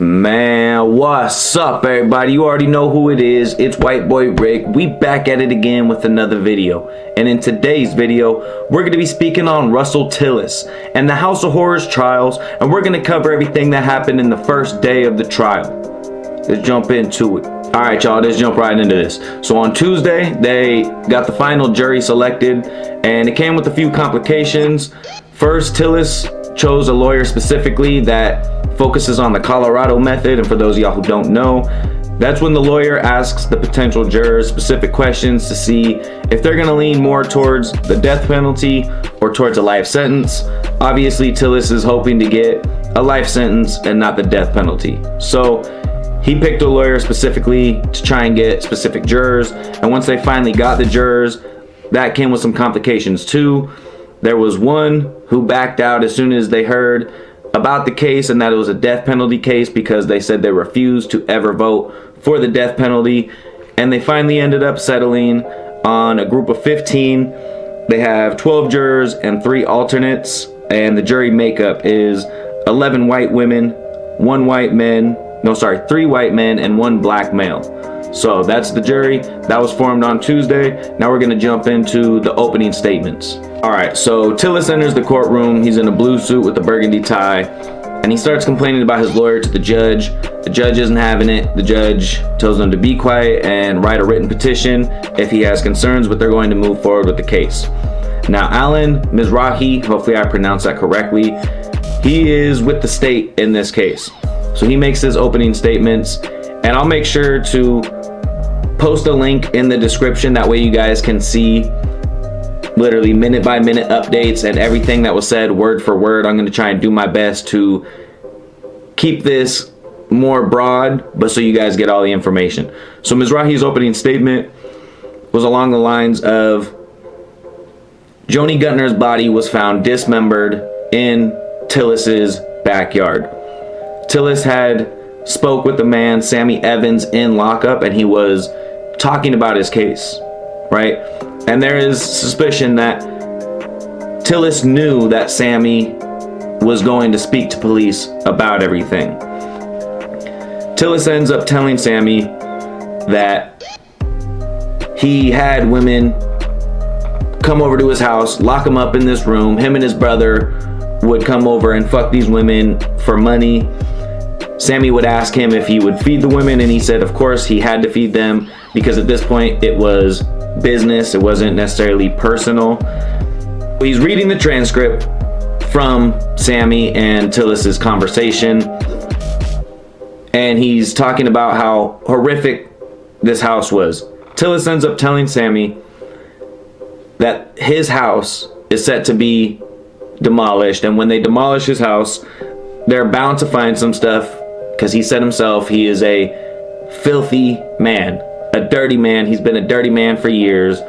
Man, what's up everybody? You already know who it is. It's White Boy Rick. We back at it again with another video. And in today's video, we're going to be speaking on Russel Tillis and the House of Horrors trials. And we're going to cover everything that happened in the first day of the trial. Let's jump into it. Alright y'all, let's jump right into this. So on Tuesday, they got the final jury selected. And it came with a few complications. First, Tillis chose a lawyer specifically that focuses on the Colorado method, and for those of y'all who don't know, that's when the lawyer asks the potential jurors specific questions to see if they're going to lean more towards the death penalty or towards a life sentence. Obviously, Tillis is hoping to get a life sentence and not the death penalty. So he picked a lawyer specifically to try and get specific jurors, and once they finally got the jurors, that came with some complications too. There was one who backed out as soon as they heard about the case and that it was a death penalty case, because they said they refused to ever vote for the death penalty. And they finally ended up settling on a group of 15. They have 12 jurors and 3 alternates, and the jury makeup is 11 white women, 3 white men and 1 black male. So that's the jury that was formed on Tuesday. Now we're going to jump into the opening statements. Alright, so Tillis enters the courtroom. He's in a blue suit with a burgundy tie, and he starts complaining about his lawyer to the judge. The judge isn't having it. The judge tells him to be quiet and write a written petition if he has concerns, but they're going to move forward with the case. Now Alan Mizrahi, hopefully I pronounced that correctly, he is with the state in this case. So he makes his opening statements, and I'll make sure to post a link in the description. That way you guys can see literally minute by minute updates and everything that was said word for word. I'm going to try and do my best to keep this more broad, but so you guys get all the information. So Mizrahi's opening statement was along the lines of, Joni Gutner's body was found dismembered in Tillis's backyard. Tillis had spoke with the man Sammy Evans in lockup, and he was talking about his case, right? And there is suspicion that Tillis knew that Sammy was going to speak to police about everything. Tillis ends up telling Sammy that he had women come over to his house, lock him up in this room. Him and his brother would come over and fuck these women for money. Sammy would ask him if he would feed the women, and he said of course he had to feed them, because at this point it was business, it wasn't necessarily personal. He's reading the transcript from Sammy and Tillis's conversation, and he's talking about how horrific this house was. Tillis ends up telling Sammy that his house is set to be demolished, and when they demolish his house, they're bound to find some stuff, because he said himself he is a filthy man, a dirty man. He's been a dirty man for years.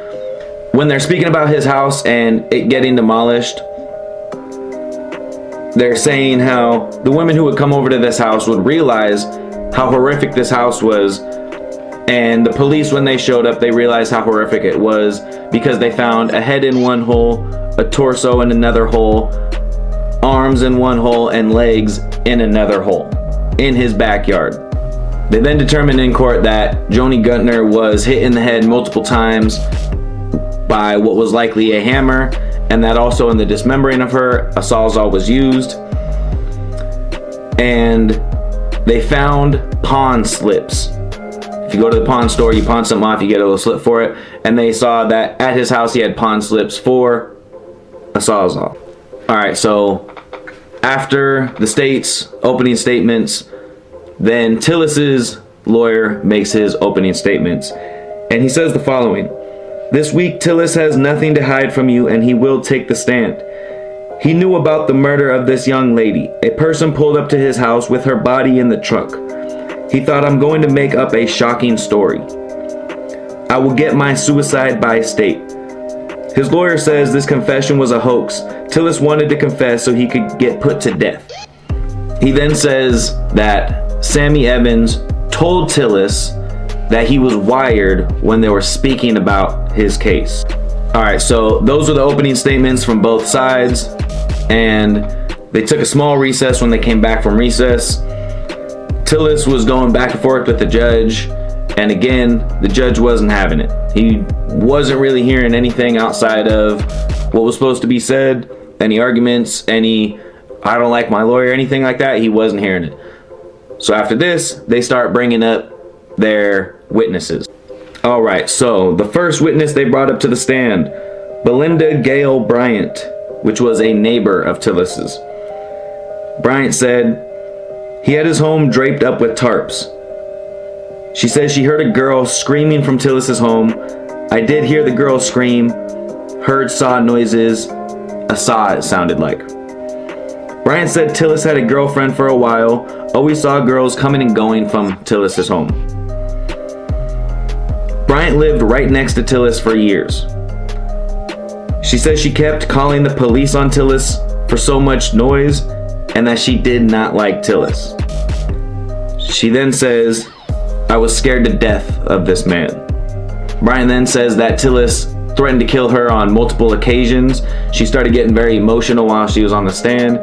When they're speaking about his house and it getting demolished, they're saying how the women who would come over to this house would realize how horrific this house was, and the police, when they showed up, they realized how horrific it was, because they found a head in one hole, a torso in another hole, arms in one hole, and legs in another hole in his backyard. They then determined in court that Joni Gutner was hit in the head multiple times by what was likely a hammer, and that also in the dismembering of her, a sawzall was used. And they found pawn slips. If you go to the pawn store, you pawn something off, you get a little slip for it. And they saw that at his house he had pawn slips for a sawzall. Alright, so after the state's opening statements, then Tillis's lawyer makes his opening statements, and he says the following: "This week Tillis has nothing to hide from you, and he will take the stand. He knew about the murder of this young lady. A person pulled up to his house with her body in the trunk. He thought, I'm going to make up a shocking story. I will get my suicide by state." His lawyer says this confession was a hoax. Tillis wanted to confess so he could get put to death. He then says that Sammy Evans told Tillis that he was wired when they were speaking about his case. Alright, so those were the opening statements from both sides, and they took a small recess when they came back from recess. Tillis was going back and forth with the judge, and again, the judge wasn't having it. He wasn't really hearing anything outside of what was supposed to be said, any arguments, any "I don't like my lawyer," anything like that. He wasn't hearing it. So after this, they start bringing up their witnesses. All right, so the first witness they brought up to the stand, Belinda Gale Bryant, which was a neighbor of Tillis's. Bryant said he had his home draped up with tarps. She says she heard a girl screaming from Tillis's home. I did hear the girl scream, heard saw noises, a saw it sounded like. Bryant said Tillis had a girlfriend for a while, always saw girls coming and going from Tillis's home. Bryant lived right next to Tillis for years. She says she kept calling the police on Tillis for so much noise and that she did not like Tillis. She then says, I was scared to death of this man. Bryant then says that Tillis threatened to kill her on multiple occasions. She started getting very emotional while she was on the stand,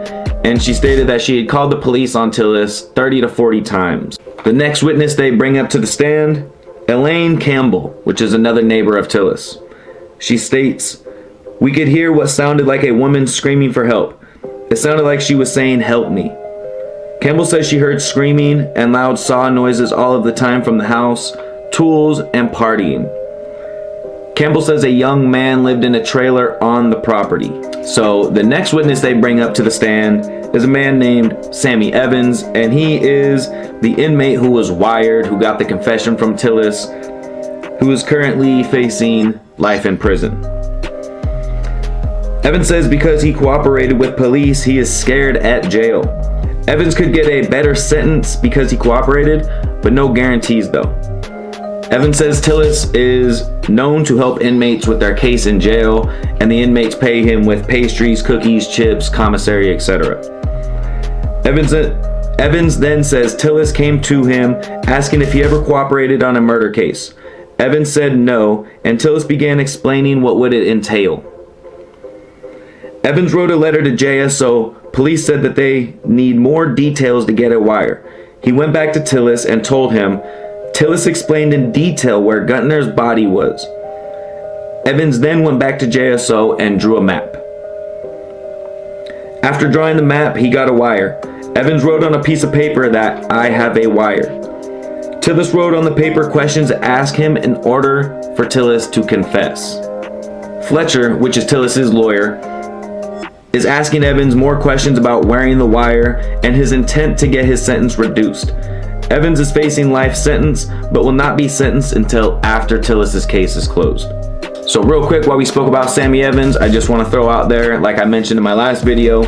and she stated that she had called the police on Tillis 30 to 40 times. The next witness they bring up to the stand, Elaine Campbell, which is another neighbor of Tillis. She states, we could hear what sounded like a woman screaming for help. It sounded like she was saying, help me. Campbell says she heard screaming and loud saw noises all of the time from the house, tools, and partying. Campbell says a young man lived in a trailer on the property. So the next witness they bring up to the stand is a man named Sammy Evans, and he is the inmate who was wired, who got the confession from Tillis, who is currently facing life in prison. Evans says because he cooperated with police, he is scared at jail. Evans could get a better sentence because he cooperated, but no guarantees though. Evans says Tillis is known to help inmates with their case in jail, and the inmates pay him with pastries, cookies, chips, commissary, etc. Evans then says Tillis came to him asking if he ever cooperated on a murder case. Evans said no, and Tillis began explaining what would it entail. Evans wrote a letter to JSO. Police said that they need more details to get a wire. He went back to Tillis and told him. Tillis explained in detail where Gutner's body was. Evans then went back to JSO and drew a map. After drawing the map, he got a wire. Evans wrote on a piece of paper that I have a wire. Tillis wrote on the paper questions to ask him in order for Tillis to confess. Fletcher, which is Tillis's lawyer, is asking Evans more questions about wearing the wire and his intent to get his sentence reduced. Evans is facing life sentence, but will not be sentenced until after Tillis's case is closed. So real quick, while we spoke about Sammy Evans, I just want to throw out there, like I mentioned in my last video,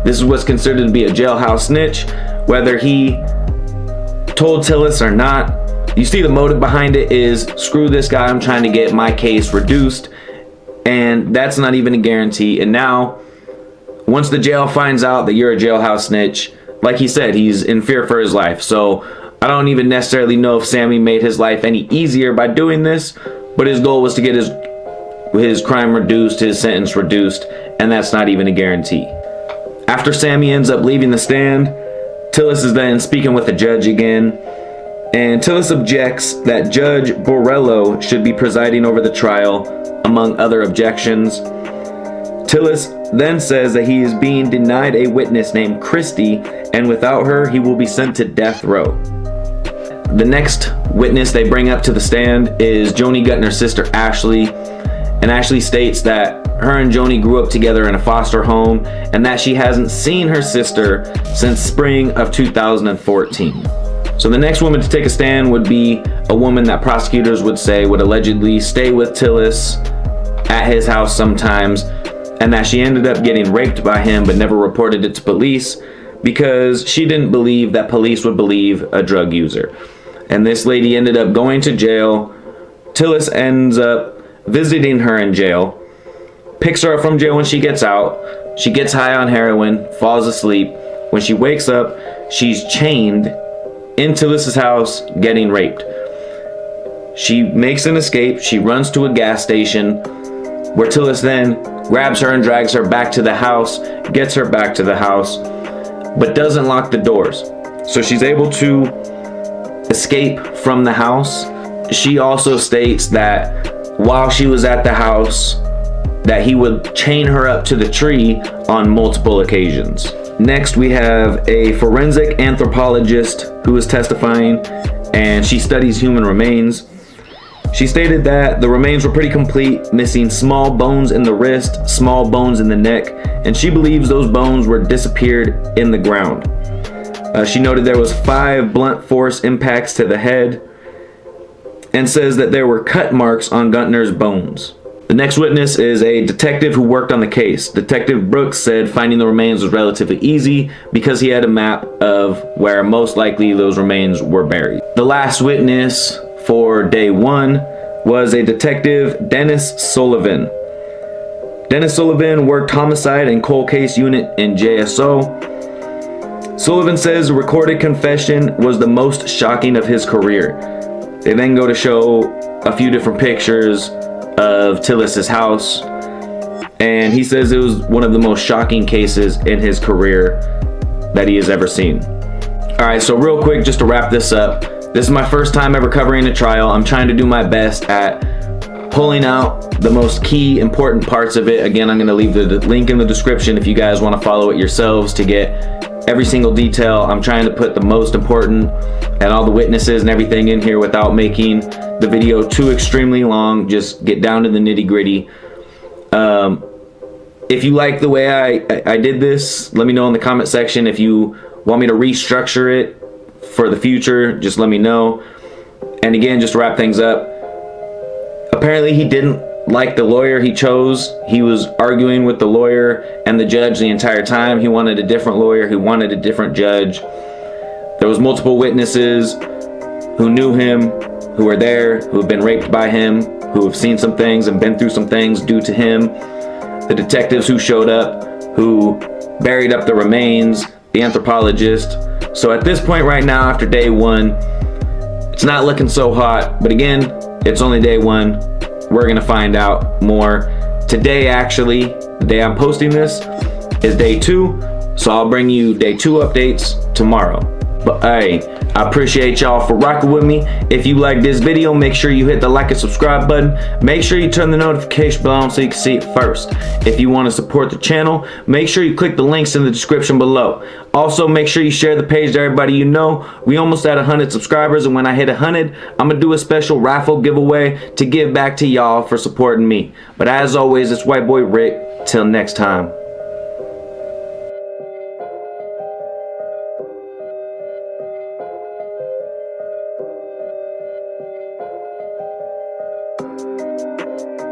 this is what's considered to be a jailhouse snitch. Whether he told Tillis or not, you see the motive behind it is, screw this guy, I'm trying to get my case reduced, and that's not even a guarantee. And now, once the jail finds out that you're a jailhouse snitch, like he said, he's in fear for his life. So I don't even necessarily know if Sammy made his life any easier by doing this, but his goal was to get his crime reduced, his sentence reduced, and that's not even a guarantee. After Sammy ends up leaving the stand, Tillis is then speaking with the judge again, and Tillis objects that Judge Borrello should be presiding over the trial, among other objections. Tillis then says that he is being denied a witness named Christy, and without her, he will be sent to death row. The next witness they bring up to the stand is Joni Gutner's sister, Ashley, and Ashley states that her and Joni grew up together in a foster home, and that she hasn't seen her sister since spring of 2014. So the next woman to take a stand would be a woman that prosecutors would say would allegedly stay with Tillis at his house sometimes, and that she ended up getting raped by him but never reported it to police because she didn't believe that police would believe a drug user. And this lady ended up going to jail. Tillis ends up visiting her in jail, picks her up from jail when she gets out. She gets high on heroin, falls asleep. When she wakes up, she's chained in Tillis's house getting raped. She makes an escape. She runs to a gas station where Tillis then grabs her and drags her back to the house, gets her back to the house, but doesn't lock the doors. So she's able to escape from the house. She also states that while she was at the house, that he would chain her up to the tree on multiple occasions. Next, we have a forensic anthropologist who is testifying, and she studies human remains. She stated that the remains were pretty complete, missing small bones in the wrist, small bones in the neck, and she believes those bones were disappeared in the ground. She noted there was 5 blunt force impacts to the head, and says that there were cut marks on Guntner's bones. The next witness is a detective who worked on the case. Detective Brooks said finding the remains was relatively easy because he had a map of where most likely those remains were buried. The last witness for day 1 was a detective, Dennis Sullivan. Dennis Sullivan worked homicide and cold case unit in JSO. Sullivan says the recorded confession was the most shocking of his career. They then go to show a few different pictures of Tillis's house, and he says it was one of the most shocking cases in his career that he has ever seen. Alright, so real quick, just to wrap this up, this is my first time ever covering a trial. I'm trying to do my best at pulling out the most key important parts of it. Again, I'm going to leave the link in the description if you guys want to follow it yourselves to get every single detail. I'm trying to put the most important and all the witnesses and everything in here without making the video too extremely long. Just get down to the nitty-gritty. If you like the way I did this, let me know in the comment section. If you want me to restructure it for the future, just let me know. And again, just to wrap things up, apparently he didn't like the lawyer he chose. He was arguing with the lawyer and the judge the entire time. He wanted a different lawyer. He wanted a different judge. There was multiple witnesses who knew him, who were there, who have been raped by him, who have seen some things and been through some things due to him. The detectives who showed up, who buried up the remains, the anthropologist. So at this point right now, after day 1, it's not looking so hot. But again, it's only day 1. We're gonna find out more. Today, actually, the day I'm posting this, is day 2. So I'll bring you day 2 updates tomorrow. But hey, I appreciate y'all for rocking with me. If you like this video, make sure you hit the like and subscribe button. Make sure you turn the notification bell on so you can see it first. If you want to support the channel, make sure you click the links in the description below. Also, make sure you share the page to everybody you know. We almost at 100 subscribers, and when I hit 100, I'm gonna do a special raffle giveaway to give back to y'all for supporting me. But as always, it's White Boy Rick. Till next time.